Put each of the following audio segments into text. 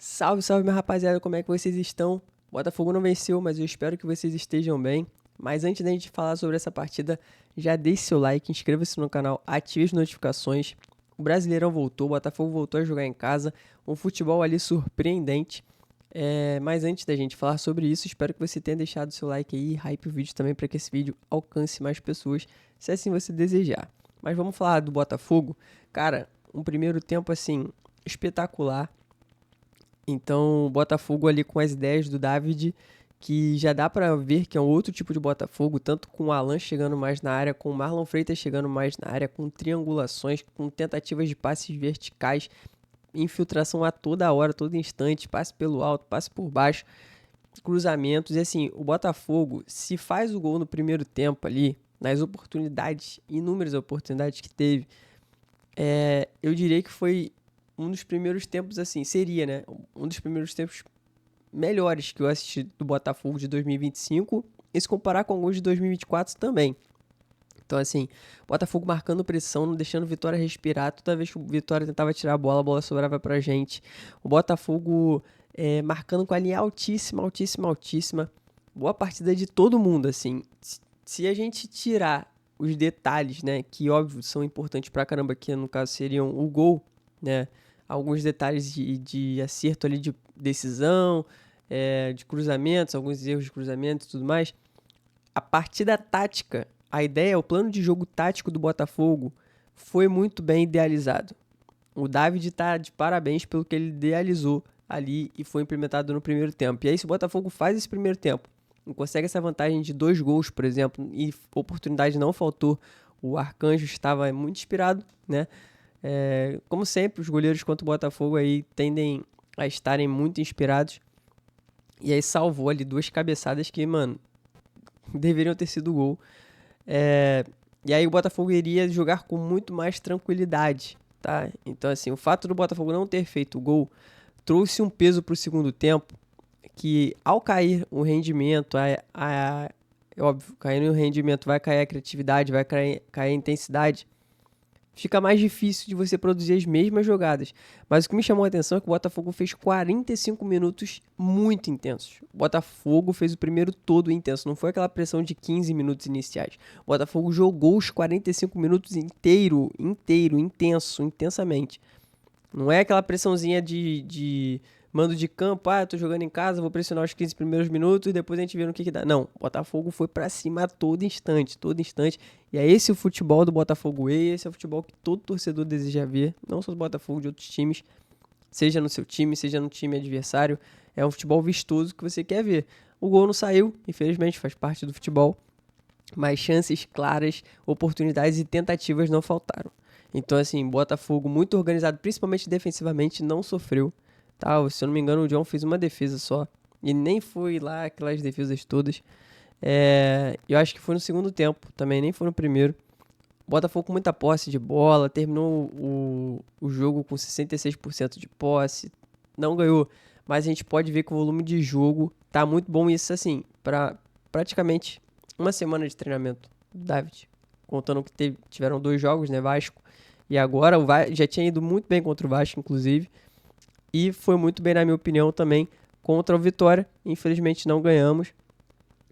Salve, salve, minha rapaziada, como é que vocês estão? Botafogo não venceu, mas eu espero que vocês estejam bem. Mas antes da gente falar sobre essa partida, já deixe seu like, inscreva-se no canal, ative as notificações. O Brasileirão voltou, o Botafogo voltou a jogar em casa, um futebol ali surpreendente. Mas antes da gente falar sobre isso, espero que você tenha deixado seu like aí e hype o vídeo também para que esse vídeo alcance mais pessoas, se assim você desejar. Mas vamos falar do Botafogo. Cara, um primeiro tempo assim espetacular. Então, o Botafogo ali com as ideias do David, que já dá pra ver que é um outro tipo de Botafogo, tanto com o Alan chegando mais na área, com o Marlon Freitas chegando mais na área, com triangulações, com tentativas de passes verticais, infiltração a toda hora, todo instante, passe pelo alto, passe por baixo, cruzamentos. E assim, o Botafogo, se faz o gol no primeiro tempo ali, nas oportunidades, inúmeras oportunidades que teve, eu diria que foi um dos primeiros tempos, assim, seria, né? Um dos primeiros tempos melhores que eu assisti do Botafogo de 2025, e se comparar com alguns de 2024 também. Então, assim, Botafogo marcando pressão, não deixando o Vitória respirar. Toda vez que o Vitória tentava tirar a bola sobrava pra gente. O Botafogo marcando com a linha altíssima, altíssima, altíssima. Boa partida de todo mundo, assim. Se a gente tirar os detalhes, né, que óbvio são importantes pra caramba, que no caso seriam o gol, né, alguns detalhes de acerto ali de decisão, de cruzamentos, alguns erros de cruzamento e tudo mais. A partida tática, a ideia, o plano de jogo tático do Botafogo foi muito bem idealizado. O David tá de parabéns pelo que ele idealizou ali e foi implementado no primeiro tempo. E aí, se o Botafogo faz esse primeiro tempo e consegue essa vantagem de 2 gols, por exemplo, e oportunidade não faltou, o Arcanjo estava muito inspirado, né? Como sempre, os goleiros contra o Botafogo aí tendem a estarem muito inspirados. E aí salvou ali 2 cabeçadas que, mano, deveriam ter sido gol. E aí o Botafogo iria jogar com muito mais tranquilidade, tá? Então, assim, o fato do Botafogo não ter feito o gol trouxe um peso pro segundo tempo que, ao cair o rendimento, é óbvio, caindo o rendimento vai cair a criatividade, vai cair a intensidade, fica mais difícil de você produzir as mesmas jogadas. Mas o que me chamou a atenção é que o Botafogo fez 45 minutos muito intensos. O Botafogo fez o primeiro todo intenso, não foi aquela pressão de 15 minutos iniciais. O Botafogo jogou os 45 minutos inteiro, intenso, intensamente. Não é aquela pressãozinha de mando de campo, eu tô jogando em casa, vou pressionar os 15 primeiros minutos e depois a gente vê no que dá. Não, o Botafogo foi pra cima a todo instante, todo instante. E é esse o futebol do Botafogo esse é o futebol que todo torcedor deseja ver, não só do Botafogo, de outros times, seja no seu time, seja no time adversário. É um futebol vistoso que você quer ver. O gol não saiu, infelizmente, faz parte do futebol, mas chances claras, oportunidades e tentativas não faltaram. Então, assim, Botafogo muito organizado, principalmente defensivamente, não sofreu. Tá? Se eu não me engano, o John fez uma defesa só. E nem foi lá aquelas defesas todas. Eu acho que foi no segundo tempo também, nem foi no primeiro. Botafogo com muita posse de bola, terminou o jogo com 66% de posse. Não ganhou, mas a gente pode ver que o volume de jogo tá muito bom. Isso, assim, para praticamente uma semana de treinamento do David. Contando que tiveram 2 jogos, né? Vasco. E agora o Vasco já tinha ido muito bem contra o Vasco, inclusive. E foi muito bem, na minha opinião, também contra o Vitória. Infelizmente não ganhamos.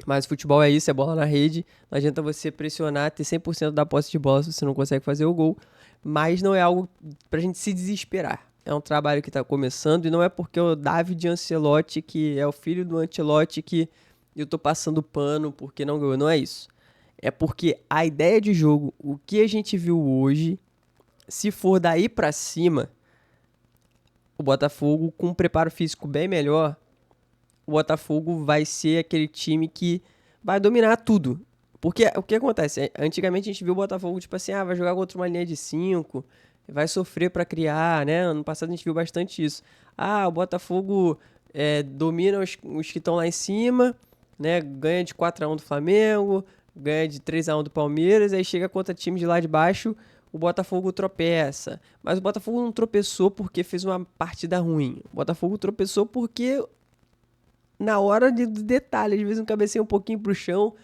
Mas o futebol é isso, é bola na rede. Não adianta você pressionar, ter 100% da posse de bola se você não consegue fazer o gol. Mas não é algo pra gente se desesperar. É um trabalho que tá começando e não é porque o David Ancelotti, que é o filho do Ancelotti, que eu tô passando pano porque não ganhou. Não é isso. É porque a ideia de jogo, o que a gente viu hoje, se for daí pra cima, o Botafogo com um preparo físico bem melhor, o Botafogo vai ser aquele time que vai dominar tudo. Porque o que acontece? Antigamente a gente viu o Botafogo tipo assim, vai jogar contra uma linha de 5, vai sofrer pra criar, né? Ano passado a gente viu bastante isso. O Botafogo domina os que estão lá em cima, né? Ganha de 4-1 do Flamengo, ganha de 3-1 do Palmeiras, aí chega contra time de lá de baixo, o Botafogo tropeça. Mas o Botafogo não tropeçou porque fez uma partida ruim. O Botafogo tropeçou porque na hora do detalhe, às vezes um cabeceio um pouquinho pro chão,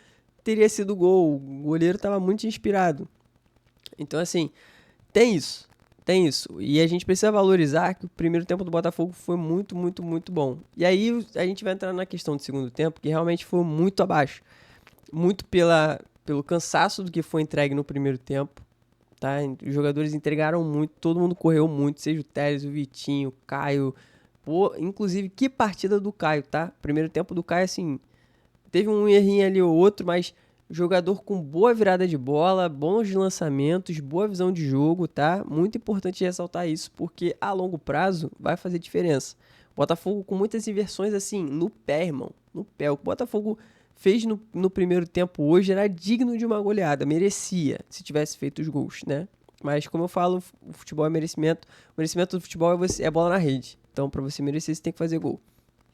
teria sido gol. O goleiro estava muito inspirado. Então, assim, tem isso. Tem isso. E a gente precisa valorizar que o primeiro tempo do Botafogo foi muito, muito, muito bom. E aí a gente vai entrar na questão do segundo tempo, que realmente foi muito abaixo. Muito pelo cansaço do que foi entregue no primeiro tempo. Tá? Os jogadores entregaram muito, todo mundo correu muito, seja o Telles, o Vitinho, o Caio. Pô, inclusive, que partida do Caio, tá? Primeiro tempo do Caio, assim, teve um errinho ali ou outro, mas jogador com boa virada de bola, bons lançamentos, boa visão de jogo, tá? Muito importante ressaltar isso, porque a longo prazo vai fazer diferença. Botafogo com muitas inversões, assim, no pé, irmão. No pé. O que o Botafogo fez no primeiro tempo hoje era digno de uma goleada. Merecia, se tivesse feito os gols, né? Mas, como eu falo, o futebol é merecimento. O merecimento do futebol é bola na rede. Então, pra você merecer, você tem que fazer gol.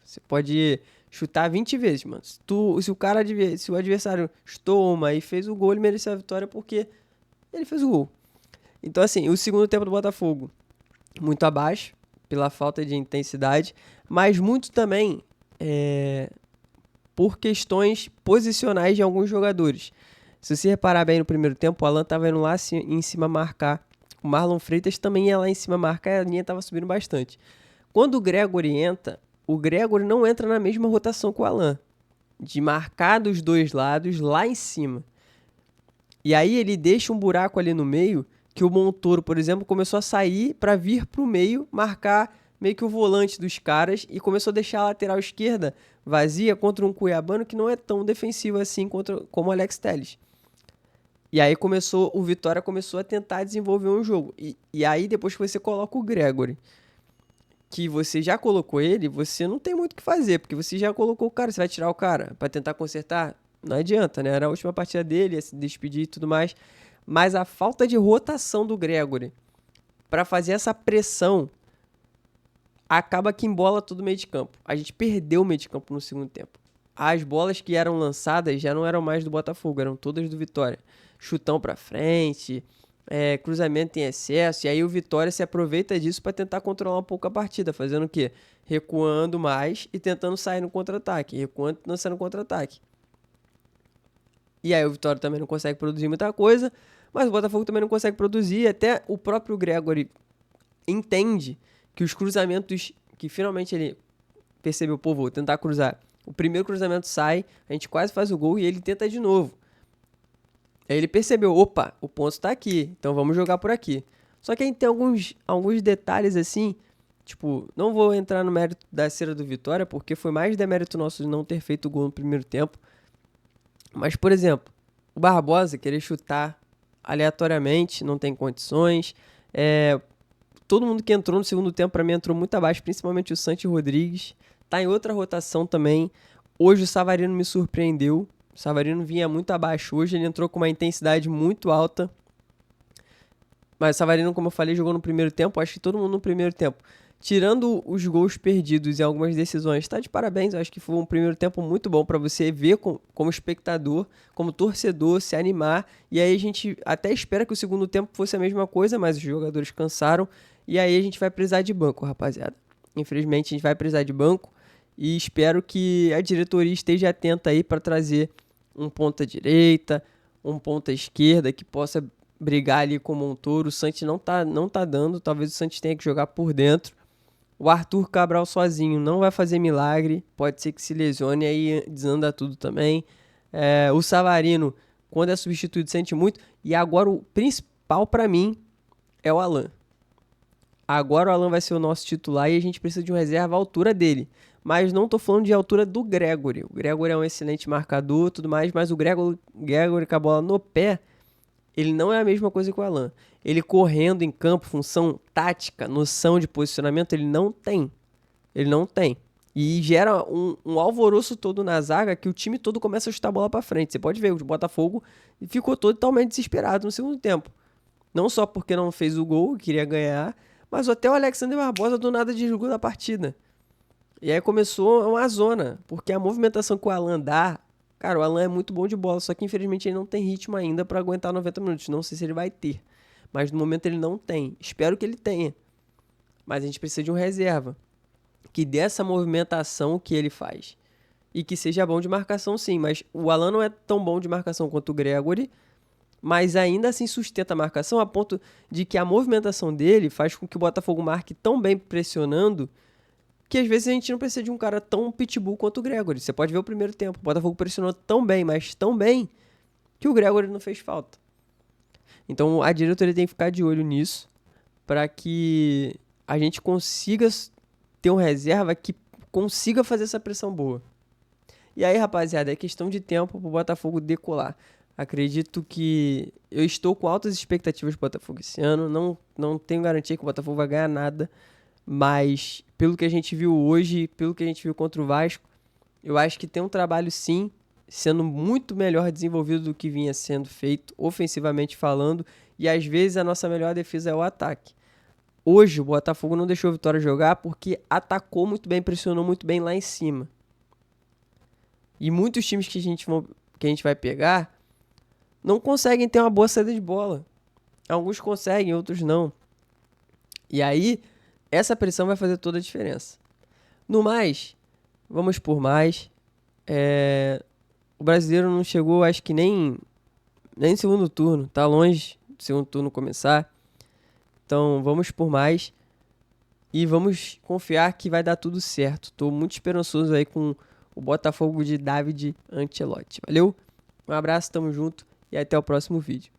Você pode chutar 20 vezes, mano. Se o adversário chutou uma e fez o gol, ele mereceu a vitória porque ele fez o gol. Então, assim, o segundo tempo do Botafogo, muito abaixo, pela falta de intensidade, mas muito também por questões posicionais de alguns jogadores. Se você reparar bem no primeiro tempo, o Alan estava indo lá em cima marcar. O Marlon Freitas também ia lá em cima marcar e a linha estava subindo bastante. Quando o Gregory entra, o Gregory não entra na mesma rotação que o Alan, de marcar dos dois lados lá em cima. E aí ele deixa um buraco ali no meio, que o Montoro, por exemplo, começou a sair para vir para o meio, marcar meio que o volante dos caras e começou a deixar a lateral esquerda vazia contra um cuiabano que não é tão defensivo assim como o Alex Telles. E aí o Vitória começou a tentar desenvolver um jogo. E aí depois que você coloca o Gregory, que você já colocou ele, você não tem muito o que fazer, porque você já colocou o cara, você vai tirar o cara pra tentar consertar? Não adianta, né? Era a última partida dele, ia se despedir e tudo mais. Mas a falta de rotação do Gregory pra fazer essa pressão acaba que embola todo o meio de campo. A gente perdeu o meio de campo no segundo tempo. As bolas que eram lançadas já não eram mais do Botafogo, eram todas do Vitória. Chutão pra frente, cruzamento em excesso, e aí o Vitória se aproveita disso para tentar controlar um pouco a partida, fazendo o quê? Recuando mais e tentando sair no contra-ataque, recuando e tentando sair no contra-ataque. E aí o Vitória também não consegue produzir muita coisa, mas o Botafogo também não consegue produzir, até o próprio Gregory entende que os cruzamentos que finalmente ele percebeu, pô, vou tentar cruzar. O primeiro cruzamento sai, a gente quase faz o gol e ele tenta de novo. Aí ele percebeu, opa, o ponto tá aqui, então vamos jogar por aqui. Só que aí tem alguns detalhes assim, tipo, não vou entrar no mérito da cera do Vitória, porque foi mais demérito nosso de não ter feito o gol no primeiro tempo. Mas, por exemplo, o Barbosa querer chutar aleatoriamente, não tem condições. Todo mundo que entrou no segundo tempo, pra mim, entrou muito abaixo, principalmente o Santi Rodrigues. Tá em outra rotação também. Hoje o Savarino me surpreendeu. O Savarino vinha muito abaixo. Hoje ele entrou com uma intensidade muito alta. Mas o Savarino, como eu falei, jogou no primeiro tempo. Acho que todo mundo no primeiro tempo. Tirando os gols perdidos e algumas decisões, tá de parabéns. Acho que foi um primeiro tempo muito bom para você ver como espectador, como torcedor, se animar. E aí a gente até espera que o segundo tempo fosse a mesma coisa, mas os jogadores cansaram. E aí a gente vai precisar de banco, rapaziada. Infelizmente a gente vai precisar de banco. E espero que a diretoria esteja atenta aí para trazer um ponta direita, um ponta esquerda que possa brigar ali com o Montoro. O Santos não tá dando, talvez o Santos tenha que jogar por dentro. O Arthur Cabral sozinho não vai fazer milagre, pode ser que se lesione, aí desanda tudo também. O Savarino, quando é substituído, sente muito. E agora o principal para mim é o Alan. Agora o Alan vai ser o nosso titular e a gente precisa de um reserva à altura dele. Mas não tô falando de altura do Gregory. O Gregory é um excelente marcador e tudo mais, mas o Gregory com a bola no pé, ele não é a mesma coisa que o Alan. Ele correndo em campo, função tática, noção de posicionamento, ele não tem. Ele não tem. E gera um alvoroço todo na zaga que o time todo começa a chutar a bola pra frente. Você pode ver, o Botafogo ficou totalmente desesperado no segundo tempo. Não só porque não fez o gol, queria ganhar, mas até o Alexander Barbosa do nada desligou da partida. E aí começou uma zona, porque a movimentação que o Alan dá, cara, o Alan é muito bom de bola, só que infelizmente ele não tem ritmo ainda pra aguentar 90 minutos. Não sei se ele vai ter, mas no momento ele não tem. Espero que ele tenha, mas a gente precisa de um reserva que dê essa movimentação que ele faz e que seja bom de marcação sim, mas o Alan não é tão bom de marcação quanto o Gregory, mas ainda assim sustenta a marcação a ponto de que a movimentação dele faz com que o Botafogo marque tão bem pressionando que às vezes a gente não precisa de um cara tão pitbull quanto o Gregory. Você pode ver o primeiro tempo, o Botafogo pressionou tão bem, mas tão bem, que o Gregory não fez falta. Então a diretoria tem que ficar de olho nisso para que a gente consiga ter um reserva que consiga fazer essa pressão boa. E aí, rapaziada, é questão de tempo pro Botafogo decolar. Acredito que eu estou com altas expectativas do Botafogo esse ano. Não tenho garantia que o Botafogo vai ganhar nada, mas pelo que a gente viu hoje, pelo que a gente viu contra o Vasco, eu acho que tem um trabalho sim, sendo muito melhor desenvolvido do que vinha sendo feito, ofensivamente falando, e às vezes a nossa melhor defesa é o ataque. Hoje o Botafogo não deixou a Vitória jogar porque atacou muito bem, pressionou muito bem lá em cima. E muitos times que a gente vai pegar não conseguem ter uma boa saída de bola. Alguns conseguem, outros não. E aí, essa pressão vai fazer toda a diferença. No mais, vamos por mais. O brasileiro não chegou, acho que nem no segundo turno. Tá longe do segundo turno começar. Então, vamos por mais. E vamos confiar que vai dar tudo certo. Estou muito esperançoso aí com o Botafogo de David Ancelotti. Valeu? Um abraço, tamo junto e até o próximo vídeo.